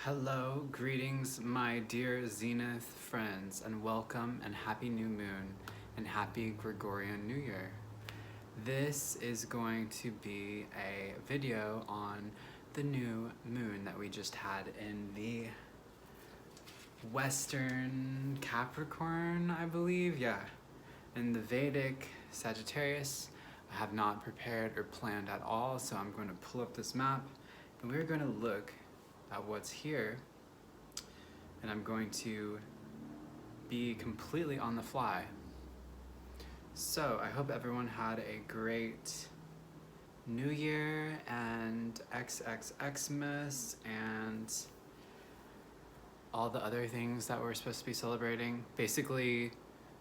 Hello, greetings, my dear Zenith friends, and welcome and happy new moon and happy Gregorian New Year. This is going to be a video on the new moon that we just had in the Western Capricorn, I believe. Yeah, in the Vedic Sagittarius. I have not prepared or planned at all, so I'm going to pull up this map and we're going to look at what's here, and I'm going to be completely on the fly. So I hope everyone had a great New Year and XXXmas and all the other things that we're supposed to be celebrating. Basically,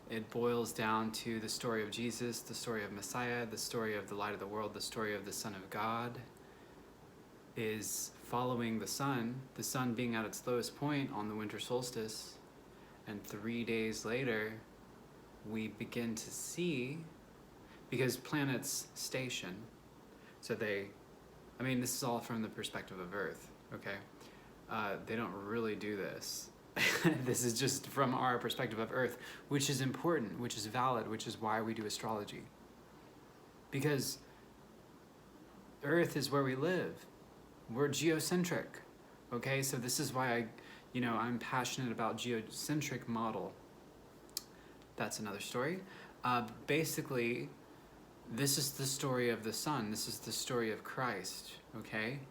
it boils down to the story of Jesus, the story of Messiah, the story of the light of the world, the story of the Son of God is following the sun being at its lowest point on the winter solstice, and 3 days later we begin to see, because planets station, so this is all from the perspective of Earth, okay? They don't really do this. This is just from our perspective of Earth, which is important, which is valid, which is why we do astrology. Because Earth is where we live. We're geocentric, okay? So this is why I'm passionate about geocentric model. That's another story. Basically, this is the story of the sun. This is the story of Christ, okay?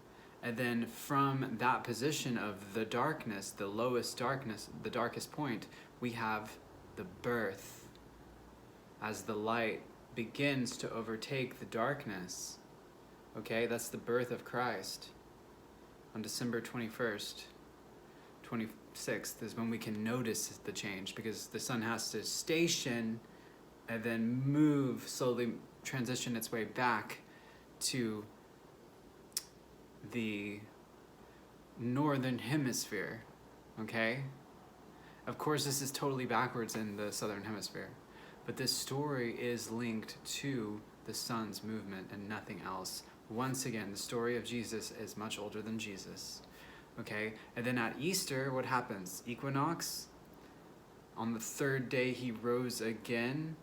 And then from that position of the darkness, the lowest darkness, the darkest point, we have the birth. As the light begins to overtake the darkness, okay? That's the birth of Christ. On December 21st, 26th is when we can notice the change, because the sun has to station and then move, slowly transition its way back to the northern hemisphere, okay? Of course, this is totally backwards in the southern hemisphere, but this story is linked to the sun's movement and nothing else. Once again, the story of Jesus is much older than Jesus, okay? And then at Easter, what happens? Equinox, on the third day he rose again,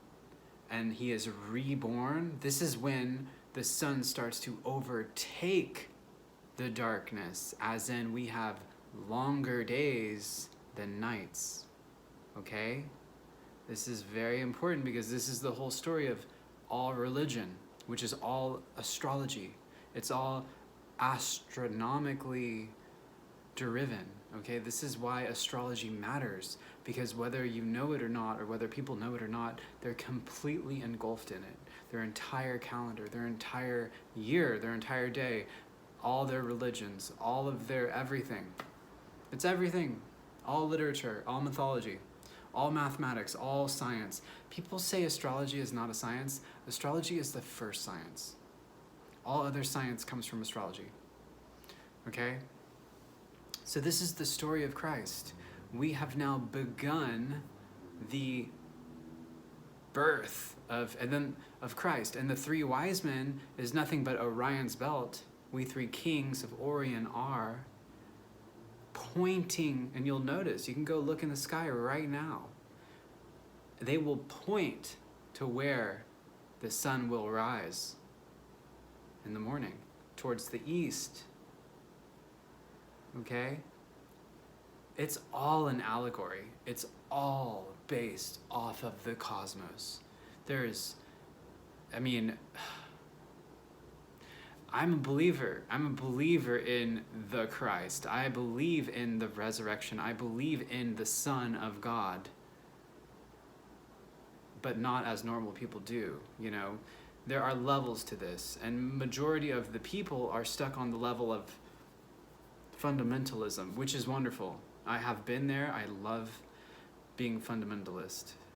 and he is reborn. This is when the sun starts to overtake the darkness, as in we have longer days than nights, okay? This is very important because this is the whole story of all religion, which is all astrology. It's all astronomically driven, okay? This is why astrology matters, because whether you know it or not, or whether people know it or not, they're completely engulfed in it. Their entire calendar, their entire year, their entire day, all their religions, all of their everything. It's everything. All literature, all mythology, all mathematics, all science. People say astrology is not a science. Astrology is the first science. All other science comes from astrology, okay? So this is the story of Christ. We have now begun the birth of Christ. And the three wise men is nothing but Orion's belt. We three kings of Orion are pointing, and you'll notice, you can go look in the sky right now. They will point to where the sun will rise in the morning, towards the east, okay? It's all an allegory. It's all based off of the cosmos. I'm a believer. I'm a believer in the Christ. I believe in the resurrection. I believe in the Son of God. But not as normal people do, you know? There are levels to this, and majority of the people are stuck on the level of fundamentalism, which is wonderful. I have been there. I love being fundamentalist.